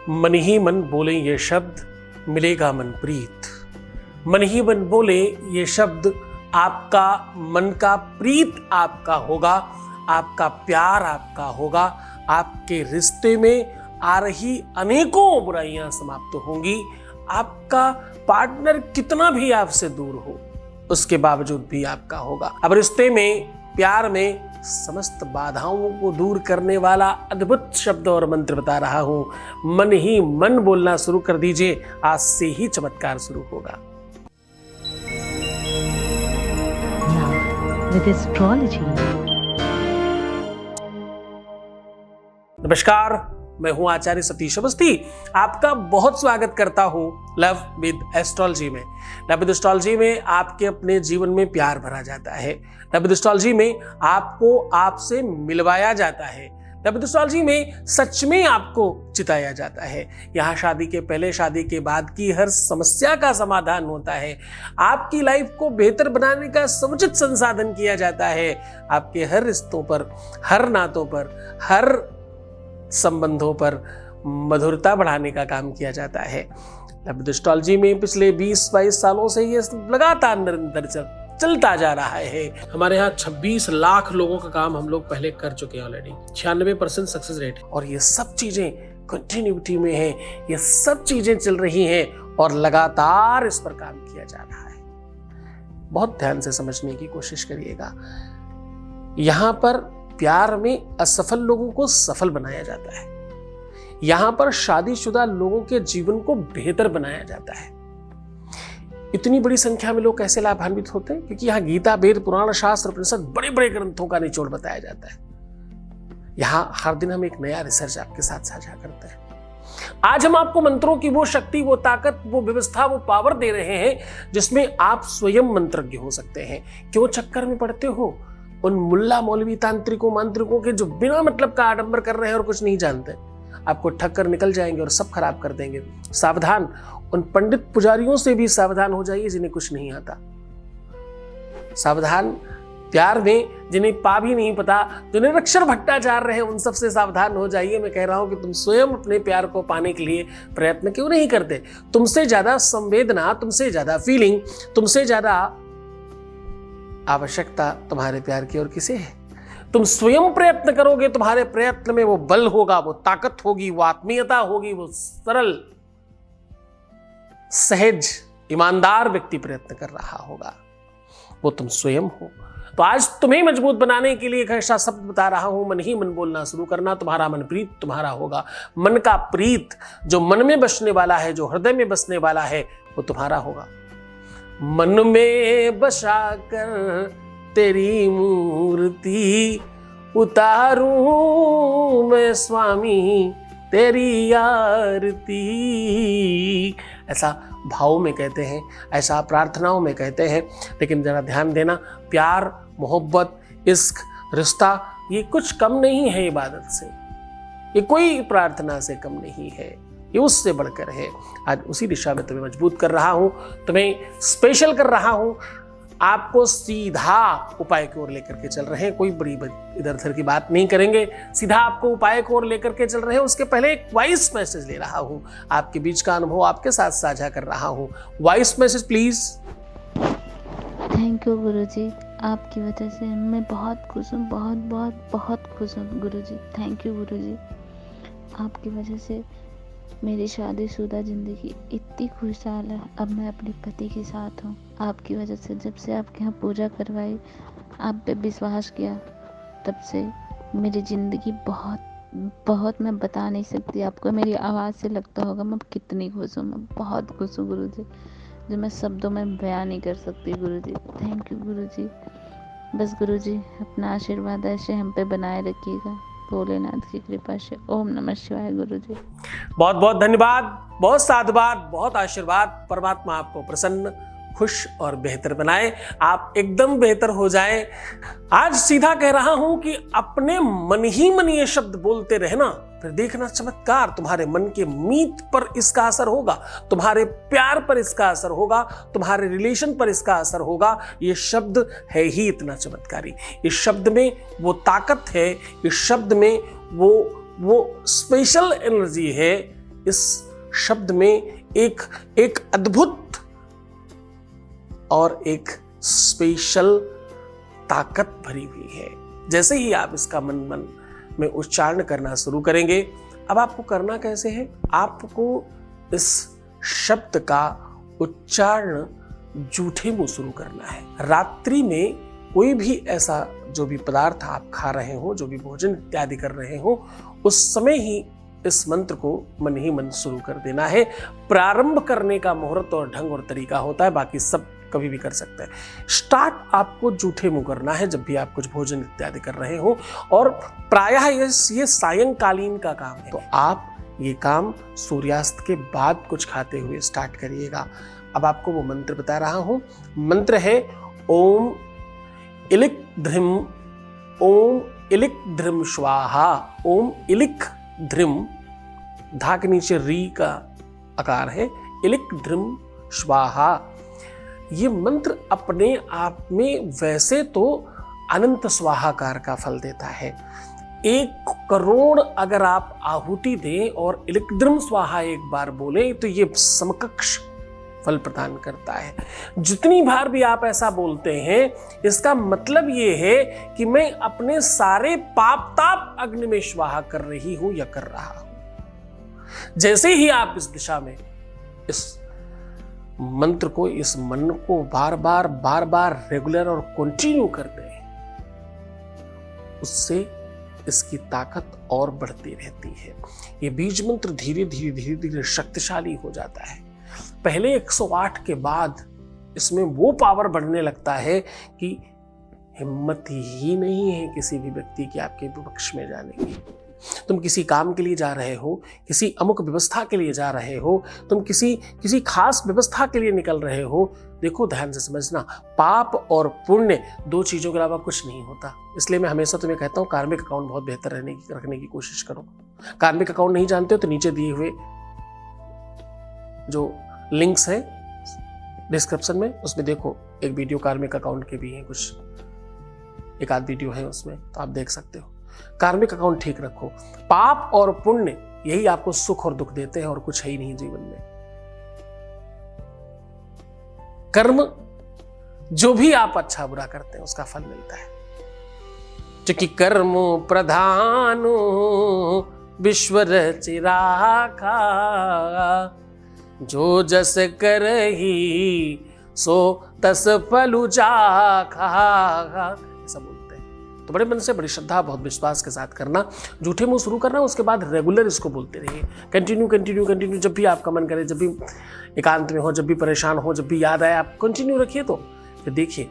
मन ही मन बोले ये शब्द, मिलेगा मन प्रीत। मन ही मन बोले ये शब्द, आपका मन का प्रीत आपका होगा, आपका प्यार आपका होगा, आपके रिश्ते में आ रही अनेकों बुराइयां समाप्त होंगी। आपका पार्टनर कितना भी आपसे दूर हो, उसके बावजूद भी आपका होगा। अब रिश्ते में, प्यार में समस्त बाधाओं को दूर करने वाला अद्भुत शब्द और मंत्र बता रहा हूं। मन ही मन बोलना शुरू कर दीजिए, आज से ही चमत्कार शुरू होगा। With astrology. नमस्कार, मैं हूं आचार्य सतीश अवस्थी। आपका बहुत स्वागत करता हूं लव विद एस्ट्रोलॉजी में। लव विद एस्ट्रोलॉजी में आपके अपने जीवन में प्यार भरा जाता है। लव विद एस्ट्रोलॉजी में आपको आपसे मिलवाया जाता है। लव विद एस्ट्रोलॉजी में सच में आपको चिताया जाता है। यहाँ शादी के पहले, शादी के बाद की हर समस्या का समाधान होता है। आपकी लाइफ को बेहतर बनाने का समुचित संसाधन किया जाता है। आपके हर रिश्तों पर, हर नातों पर, हर संबंधों पर मधुरता बढ़ाने का काम किया जाता है। लव विद एस्ट्रोलॉजी में पिछले 20-22 सालों से ये लगातार निरंतर चलता जा रहा है। हमारे यहाँ 26 लाख लोगों का काम हम लोग पहले कर चुके हैं ऑलरेडी। 96% सक्सेस रेट है और ये सब चीजें कंटिन्यूटी में है। ये सब चीजें चल रही हैं और लगातार इस पर काम किया जा रहा है। बहुत ध्यान से समझने की कोशिश करिएगा। यहां पर प्यार में असफल लोगों को सफल बनाया जाता है। यहां पर शादीशुदा लोगों के जीवन को बेहतर बनाया जाता है। इतनी बड़ी संख्या में लोग कैसे लाभान्वित होते हैं? क्योंकि यहाँ गीता, वेद, पुराण, शास्त्र, उपनिषद, बड़े बड़े ग्रंथों का निचोड़ बताया जाता है। यहाँ हर दिन हम एक नया रिसर्च आपके साथ साझा करते हैं। आज हम आपको मंत्रों की वो शक्ति, वो ताकत, वो व्यवस्था, वो पावर दे रहे हैं जिसमें आप स्वयं मंत्रज्ञ हो सकते हैं। क्यों चक्कर में पड़ते हो उन मुल्ला मौलवी तांत्रिकों मांत्रिकों के जो बिना मतलब का आडंबर कर रहे हैं और कुछ नहीं जानते? आपको ठग कर निकल जाएंगे और सब खराब कर देंगे। सावधान, उन पंडित पुजारियों से भी सावधान हो जाइए जिन्हें कुछ नहीं आता। सावधान प्यार में जिन्हें पा भी नहीं पता, जो निरक्षर भट्टाचार्य हैं, उन सब से सावधान हो जाइए। मैं कह रहा हूं कि तुम स्वयं अपने प्यार को पाने के लिए प्रयत्न क्यों नहीं करते? तुमसे ज्यादा संवेदना, तुमसे ज्यादा फीलिंग, तुमसे ज्यादा आवश्यकता तुम्हारे प्यार की और किसे है? तुम स्वयं प्रयत्न करोगे, तुम्हारे प्रयत्न में वो बल होगा, वो ताकत होगी, वो आत्मीयता होगी, वो सरल, सहज, ईमानदार व्यक्ति प्रयत्न कर रहा होगा, वो तुम स्वयं हो। तो आज तुम्हें मजबूत बनाने के लिए एक ऐसा शब्द बता रहा हूं, मन ही मन बोलना शुरू करना। तुम्हारा मन प्रीत तुम्हारा होगा। मन का प्रीत जो मन में बसने वाला है, जो हृदय में बसने वाला है, वो तुम्हारा होगा। मन में बसा कर तेरी मूर्ति उतारूं मैं स्वामी तेरी आरती। ऐसा भाव में कहते हैं, ऐसा प्रार्थनाओं में कहते हैं। लेकिन जरा ध्यान देना, प्यार, मोहब्बत, इश्क, रिश्ता, ये कुछ कम नहीं है इबादत से। ये कोई प्रार्थना से कम नहीं है, ये उससे बढ़कर है। आज उसी दिशा में तुम्हें मजबूत कर रहा हूं, तुम्हें स्पेशल कर रहा हूं। आपको सीधा उपाय की ओर लेकर के चल रहे हैं। कोई बड़ी इधर उधर की बात नहीं करेंगे, सीधा आपको उपाय की ओर लेकर के चल रहे हैं। उसके पहले एक वॉइस मैसेज ले रहा हूं, आपके बीच का अनुभव आपके साथ साझा कर रहा हूं। Voice message please. Thank you गुरुजी, आपकी वजह से मैं बहुत खुश हूँ, बहुत बहुत बहुत खुश हूँ गुरुजी। थैंक यू गुरुजी, आपकी वजह से मेरी शादीशुदा ज़िंदगी इतनी खुशहाल है। अब मैं अपने पति के साथ हूँ। आपकी वजह से, जब से आपके यहाँ पूजा करवाई, आप पे विश्वास किया, तब से मेरी ज़िंदगी बहुत बहुत, मैं बता नहीं सकती आपको। मेरी आवाज़ से लगता होगा मैं कितनी खुश हूँ। मैं बहुत खुश हूँ गुरुजी, जो मैं शब्दों में बयान नहीं कर सकती गुरुजी। थैंक यू गुरुजी। बस गुरुजी अपना आशीर्वाद ऐसे हम पे बनाए रखिएगा, भोलेनाथ की कृपा से। ओम नमः शिवाय गुरुजी। बहुत बहुत धन्यवाद, बहुत साधुवाद, बहुत आशीर्वाद। परमात्मा आपको प्रसन्न, खुश और बेहतर बनाए। आप एकदम बेहतर हो जाएं। आज सीधा कह रहा हूं कि अपने मन ही मन ये शब्द बोलते रहना, फिर देखना चमत्कार। तुम्हारे मन के मीत पर इसका असर होगा, तुम्हारे प्यार पर इसका असर होगा, तुम्हारे रिलेशन पर इसका असर होगा। ये शब्द है ही इतना चमत्कारी। इस शब्द में वो ताकत है, इस शब्द में वो स्पेशल एनर्जी है इस शब्द में एक अद्भुत और एक स्पेशल ताकत भरी हुई है। जैसे ही आप इसका मन में उच्चारण करना शुरू करेंगे, अब आपको करना कैसे है, आपको इस शब्द का उच्चारण जूठे मुंह शुरू करना है। रात्रि में कोई भी ऐसा जो भी पदार्थ आप खा रहे हो, जो भी भोजन इत्यादि कर रहे हो, उस समय ही इस मंत्र को मन ही मन शुरू कर देना है। प्रारंभ करने का मुहूर्त और ढंग और तरीका होता है, बाकी सब कभी भी कर सकते हैं। स्टार्ट आपको जूठे मुंह करना है जब भी आप कुछ भोजन इत्यादि कर रहे हो, और प्रायः ये सायंकालीन का काम है, तो आप ये काम सूर्यास्त के बाद कुछ खाते हुए स्टार्ट करिएगा। अब आपको वो मंत्र बता रहा हूं। मंत्र है ओम इलिक ध्रिम स्वाहा। ओम इलिक ध्रिम, धा के नीचे री का आकार है, इलिक ध्रिम स्वाहा। ये मंत्र अपने आप में वैसे तो अनंत स्वाहाकार का फल देता है। 1 करोड़ अगर आप आहुति दें और इलिक्द्रम स्वाहा एक बार बोले तो ये समकक्ष फल प्रदान करता है। जितनी बार भी आप ऐसा बोलते हैं, इसका मतलब ये है कि मैं अपने सारे पाप ताप अग्नि में स्वाहा कर रही हूं या कर रहा हूं। जैसे ही आप इस दिशा में इस मंत्र को, इस मन को बार बार रेगुलर और कंटिन्यू करते हैं, उससे इसकी ताकत और बढ़ती रहती है। ये बीज मंत्र धीरे धीरे शक्तिशाली हो जाता है। पहले 108 के बाद इसमें वो पावर बढ़ने लगता है कि हिम्मत ही नहीं है किसी भी व्यक्ति की आपके विपक्ष में जाने की। तुम किसी काम के लिए जा रहे हो, किसी अमुक व्यवस्था के लिए जा रहे हो, तुम किसी खास व्यवस्था के लिए निकल रहे हो, देखो ध्यान से समझना, पाप और पुण्य 2 चीजों के अलावा कुछ नहीं होता। इसलिए मैं हमेशा तुम्हें कहता हूं कार्मिक अकाउंट बहुत बेहतर रखने की कोशिश करो। कार्मिक अकाउंट नहीं जानते हो तो नीचे दिए हुए जो लिंक्स है डिस्क्रिप्शन में, उसमें देखो एक वीडियो कार्मिक अकाउंट के भी हैं, कुछ एक आध वीडियो है उसमें, तो आप देख सकते हो। कार्मिक अकाउंट ठीक रखो। पाप और पुण्य यही आपको सुख और दुख देते हैं, और कुछ है ही नहीं जीवन में। कर्म जो भी आप अच्छा बुरा करते हैं उसका फल मिलता है। क्योंकि कर्म प्रधानो विश्व रचिराखा, जो जस करही सो तस फलु जाखा, ऐसा बोलते हैं। तो बड़े मन से, बड़ी श्रद्धा, बहुत विश्वास के साथ करना। जूठे मुंह शुरू करना, उसके बाद रेगुलर इसको बोलते रहिए। कंटिन्यू। जब भी आपका मन करे, जब भी एकांत में हो, जब भी परेशान हो, जब भी याद आए, आप कंटिन्यू रखिए। तो फिर देखिए,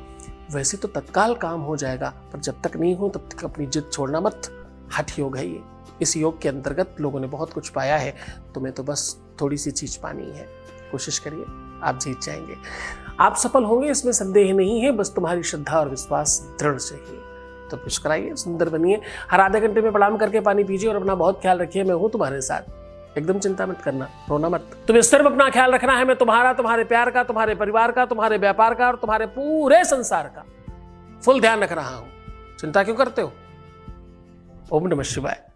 वैसे तो तत्काल काम हो जाएगा, पर जब तक नहीं हो तब तक अपनी जिद छोड़ना मत। हठ योग है ये। इस योग के अंतर्गत लोगों ने बहुत कुछ पाया है, तुम्हें तो बस थोड़ी सी चीज पानी है। कोशिश करिए, आप जीत जाएंगे। आप सफल होंगे, इसमें संदेह नहीं है। बस तुम्हारी श्रद्धा और विश्वास दृढ़ चाहिए। तो कुछ कराइए, सुंदर बनिए। हर आधे घंटे में प्रणाम करके पानी पीजिए और अपना बहुत ख्याल रखिए। मैं हूं तुम्हारे साथ, एकदम चिंता मत करना, रोना मत। तुम्हें सिर्फ अपना ख्याल रखना है। मैं तुम्हारा, तुम्हारे प्यार का, तुम्हारे परिवार का, तुम्हारे व्यापार का और तुम्हारे पूरे संसार का फुल ध्यान रख रहा हूं। चिंता क्यों करते हो? ओम नमः शिवाय।